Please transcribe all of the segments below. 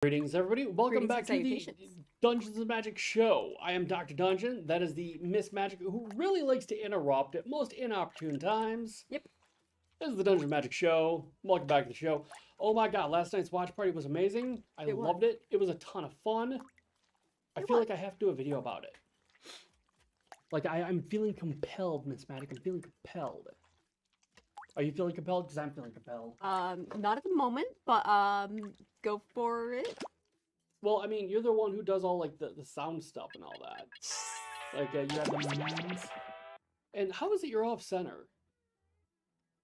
Greetings, everybody. Welcome Greetings back and to the salutations. Dungeons and Magic show. I am Dr. Dungeon. That is the Miss Magic who really likes to interrupt at most inopportune times. Yep. This is the Dungeons and Magic show. Welcome back to the show. Oh my god, last night's watch party was amazing. I It was. loved it. It was a ton of fun. I It feel was. like I have to do a video about it. Like, I'm feeling compelled, Miss Magic. I'm feeling compelled. Are you feeling compelled? Because I'm feeling compelled. Not at the moment, but go for it. Well, I mean, you're the one who does all, like, the sound stuff and all that. Like, you have the memes. And how is it you're off center?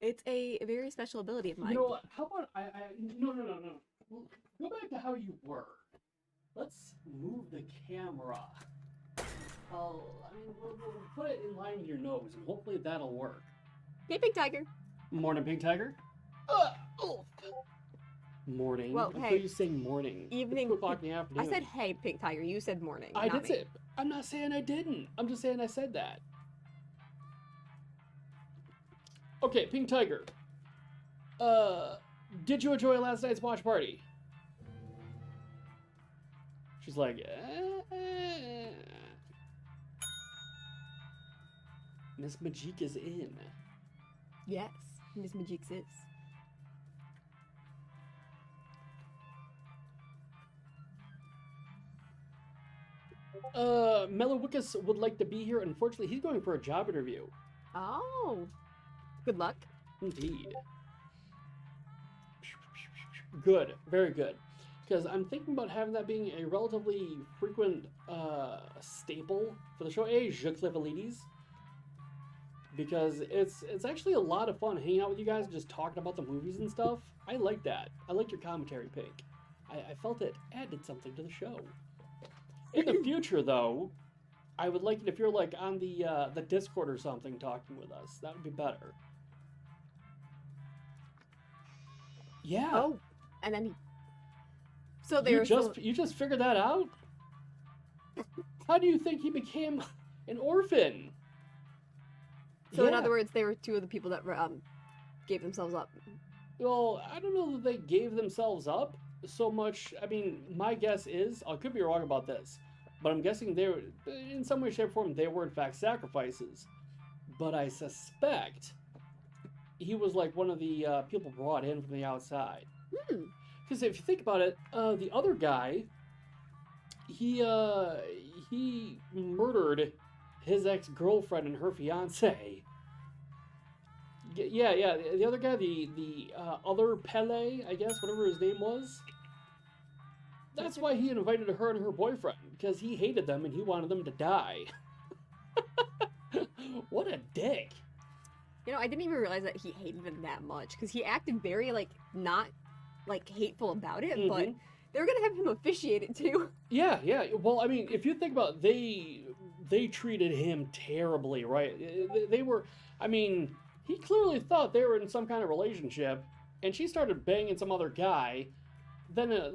It's a very special ability of mine. You know what? How about no. Go back to how you were. Let's move the camera. We'll put it in line with your nose, and hopefully that'll work. Hey, Big Tiger. Morning, Pink Tiger. Morning. Well, I hey. thought you saying morning. Evening. 2 o'clock in the afternoon. I said, hey, Pink Tiger. You said morning. I not did me. say. I'm not saying I didn't. I'm just saying I said that. Okay, Pink Tiger. Did you enjoy last night's watch party? She's like, Miss Magique is in. Yes, Miss Magix is. Melowickus would like to be here. Unfortunately, he's going for a job interview. Oh. Good luck. Indeed. Good. Very good. Because I'm thinking about having that being a relatively frequent staple for the show. Hey, Jaclivalides. Because it's actually a lot of fun hanging out with you guys and just talking about the movies and stuff. I like that. I like your commentary, Pink. I felt it added something to the show. In the future, though, I would like it if you're like on the Discord or something talking with us. That would be better. Yeah. Oh, and then he... So You there's... just figured that out? How do you think he became an orphan? So in Yeah. other words, they were two of the people that gave themselves up. Well, I don't know that they gave themselves up so much. I mean, my guess is, I could be wrong about this, but I'm guessing they were, in some way, shape, or form, they were in fact sacrifices. But I suspect he was like one of the people brought in from the outside. Because if you think about it, the other guy, he murdered his ex-girlfriend and her fiance. Yeah. The other guy, the other Pele, I guess, whatever his name was. That's why he invited her and her boyfriend, because he hated them and he wanted them to die. What a dick. You know, I didn't even realize that he hated them that much, because he acted very, like, not, like, hateful about it, but they were gonna have him officiate it, too. Yeah. Well, I mean, if you think about it, they treated him terribly, right? They were, I mean, he clearly thought they were in some kind of relationship, and she started banging some other guy. Then,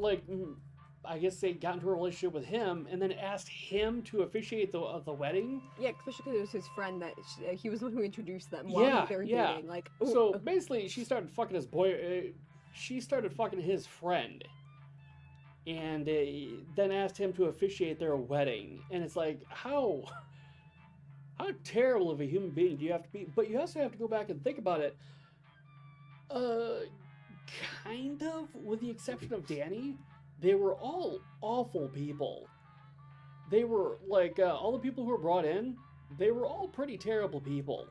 I guess they got into a relationship with him, and then asked him to officiate the wedding. Yeah, especially because it was his friend that he was the one who introduced them while they were dating. Like, ooh. So basically, she started fucking his boy. She started fucking his friend, and then asked him to officiate their wedding. And it's like, how terrible of a human being do you have to be? But you also have to go back and think about it. Kind of, with the exception of Danny, they were all awful people. They were like all the people who were brought in. They were all pretty terrible people.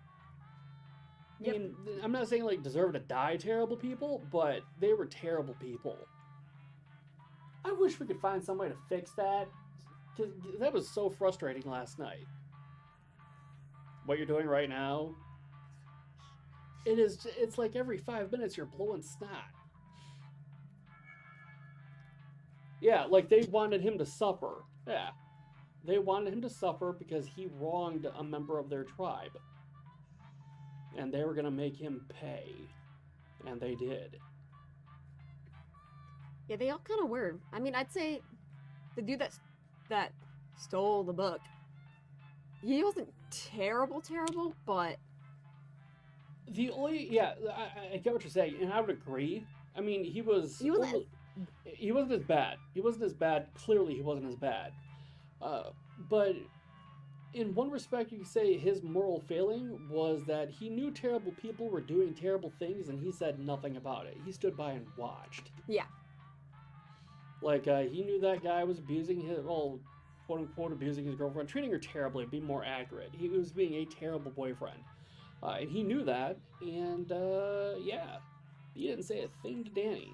Yep. I mean, I'm not saying like deserve to die terrible people, but they were terrible people. I wish we could find some way to fix that. 'Cause that was so frustrating last night. What you're doing right now, it's like every 5 minutes you're blowing snot. Yeah, like they wanted him to suffer. Yeah. They wanted him to suffer because he wronged a member of their tribe. And they were going to make him pay. And they did. Yeah, they all kind of were. I mean, I'd say the dude that stole the book, he wasn't terrible, but The only, yeah, I get what you're saying, and I would agree. I mean, he was He wasn't as bad. He wasn't as bad. Clearly, he wasn't as bad. But in one respect, you could say his moral failing was that he knew terrible people were doing terrible things, and he said nothing about it. He stood by and watched. Yeah. Like, he knew that guy was abusing his, well, quote unquote, abusing his girlfriend, treating her terribly, be more accurate. He was being a terrible boyfriend. And he knew that, and, yeah, he didn't say a thing to Danny.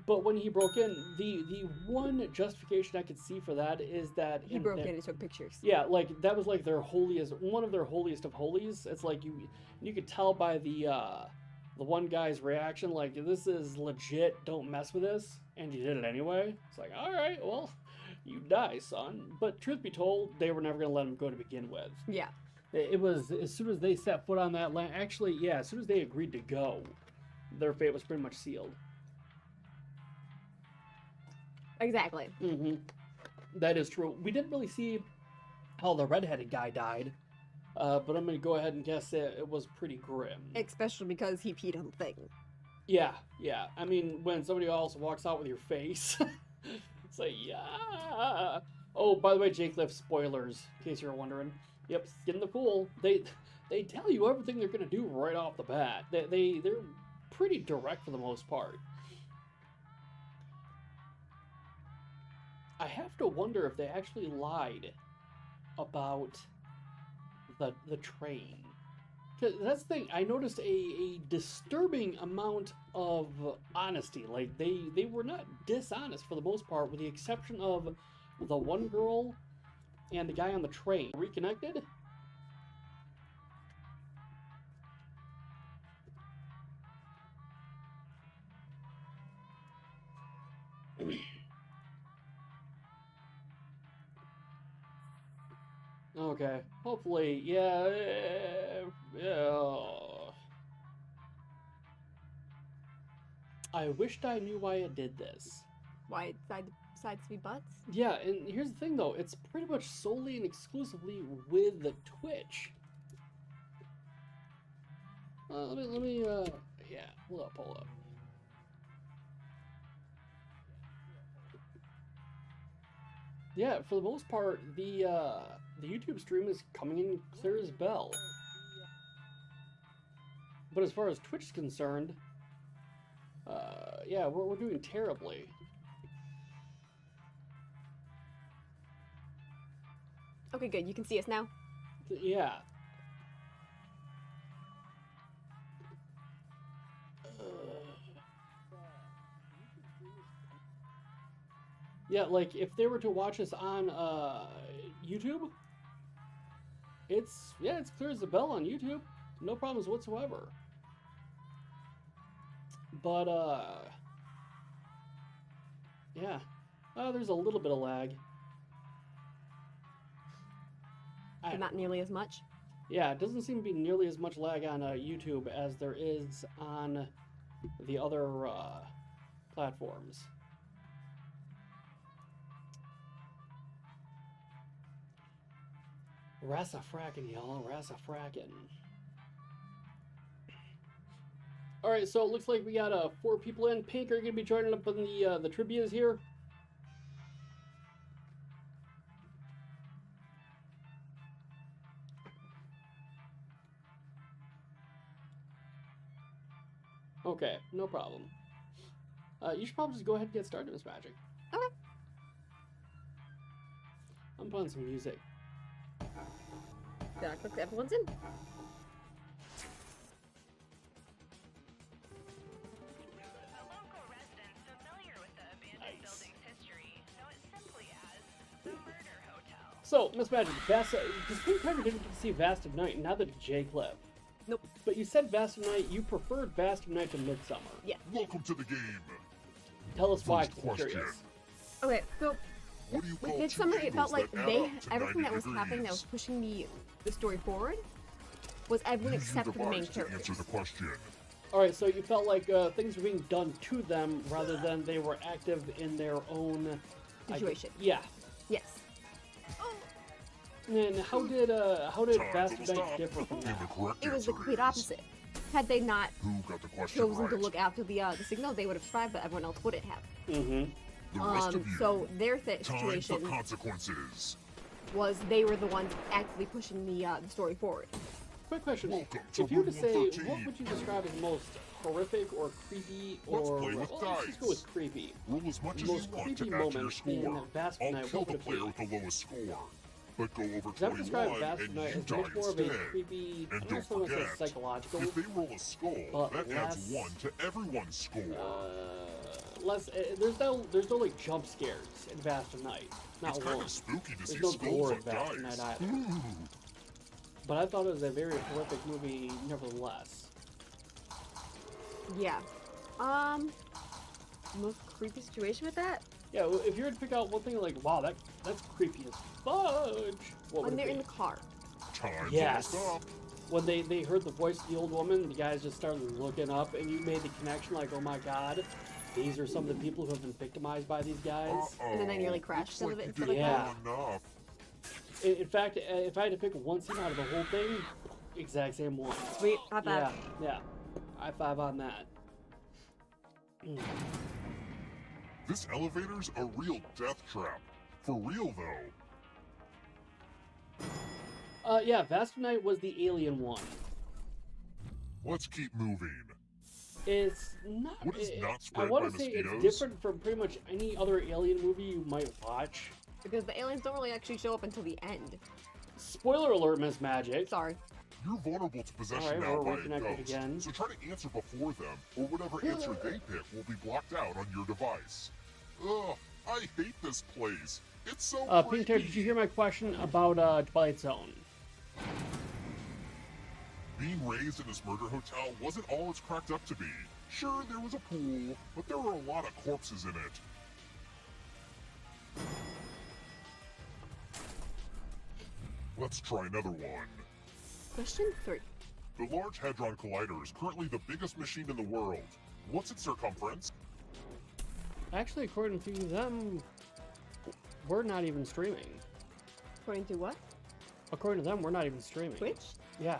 But when he broke in, the one justification I could see for that is that He broke in and took pictures. yeah, like that was like their holiest, one of their holiest of holies. It's like you could tell by the one guy's reaction, like this is legit. Don't mess with this, and you did it anyway. It's like, all right, well, you die, son. But truth be told, they were never gonna let him go to begin with. Yeah. It was as soon as they set foot on that land. Actually, yeah, as soon as they agreed to go, their fate was pretty much sealed. Exactly. Mm-hmm. That is true. We didn't really see how the redheaded guy died, but I'm going to go ahead and guess it was pretty grim. Especially because he peed on the thing. Yeah, yeah. I mean, when somebody else walks out with your face, it's like, yeah. Oh, by the way, Jake left spoilers, in case you're wondering. Yep, skin the fool. They tell you everything they're going to do right off the bat. They're pretty direct for the most part. I have to wonder if they actually lied about the train. 'Cause that's the thing. I noticed a disturbing amount of honesty. Like they were not dishonest for the most part, with the exception of the one girl and the guy on the train. Reconnected? Okay. Hopefully, yeah. I wished I knew why it did this. Why it decides to be butts? Yeah, and here's the thing though, it's pretty much solely and exclusively with the Twitch. Let me, yeah, hold up. Yeah, for the most part, the YouTube stream is coming in clear as bell. But as far as Twitch is concerned, yeah, we're doing terribly. Okay, good. You can see us now. Yeah. Yeah, like if they were to watch us on YouTube, it's clear as a bell on YouTube. No problems whatsoever. But yeah. There's a little bit of lag. But not nearly as much. Yeah, it doesn't seem to be nearly as much lag on YouTube as there is on the other platforms. Rasa frackin', y'all. Rasa frackin'. Alright, so it looks like we got 4 people in. Pink, are you going to be joining up in the trivias here? Okay, no problem. You should probably just go ahead and get started, Miss Magic. Okay. I'm playing some music. Did I click everyone's in? The local residents familiar with the abandoned building's history know it simply as the Murder Hotel. So, Miss Magic, because Pink Tiger didn't get to see Vast of Night, now that it's J-Clip. Nope. But you said Vast of Night, you preferred Vast of Night to Midsummer. Yeah. Welcome to the game. Tell us why, First I'm question. curious. Okay, so What do you with call Midsummer, two it felt angles like that they add up to everything 90 that was happening that was degrees? pushing the story forward was everyone Use your except for the main device to characters. answer the question. Alright, so you felt like things were being done to them rather than they were active in their own... Situation. Yeah. Yes. And how did Time Vast to of Night stop. differ from In that? the correct It was the answer complete is opposite. Had they not Who got the question chosen right? to look after the signal, they would have survived, but everyone else wouldn't have. Mm-hmm. The rest of you, So their time situation for consequences. was they were the ones actively pushing the story forward. Quick question. Welcome to If you were to Room say, 113. what would you describe as the most horrific or creepy Let's or... play with well, let's just go dice. with creepy. Roll as much as Most you want creepy to add to your moment score. in Vasp I'll Night, kill what the would it player be? with the lowest score. But go over Because I would describe 21 Vasp and Night you as die much more of a instead. creepy, And I don't don't want to say forget, psychological, if they roll a skull, but that adds less- 1 to everyone's score. less, there's no like jump scares in Vasp Night. Not It's kind one. of spooky to see no skulls gore on in Vasp dice. Night either. Ooh. But I thought it was a very horrific movie nevertheless. Yeah. Most creepy situation with that? Yeah, well, if you were to pick out one thing like, wow, that's creepy as fudge, what would When they're it in be? the car. Time's Yes. almost up. When they heard the voice of the old woman, the guys just started looking up, and you made the connection like, oh my god, these are some of the people who have been victimized by these guys. And then they nearly Uh-oh. crashed Looks because of it like and you stuff didn't like do enough. In fact, if I had to pick one scene out of the whole thing, exact same one. Sweet, not bad. Yeah. High five on that. This elevator's a real death trap. For real, though. Yeah, Vasp Night was the alien one. Let's keep moving. It's not. What is not I spread want by to say it's mosquitoes? different from pretty much any other alien movie you might watch. Because the aliens don't really actually show up until the end. Spoiler alert, Miss Magic. Sorry. You're vulnerable to possession Alright, now we're by a reconnected ghost, again. so try to answer before them, or whatever answer they pick will be blocked out on your device. Ugh, I hate this place. It's so Pink Tear, creepy. did you hear my question about Twilight Zone? Being raised in this murder hotel wasn't all it's cracked up to be. Sure, there was a pool, but there were a lot of corpses in it. Let's try another one. Question 3. The Large Hadron Collider is currently the biggest machine in the world. What's its circumference? Actually, according to them, we're not even streaming. According to what? According to them, we're not even streaming. Twitch? Yeah.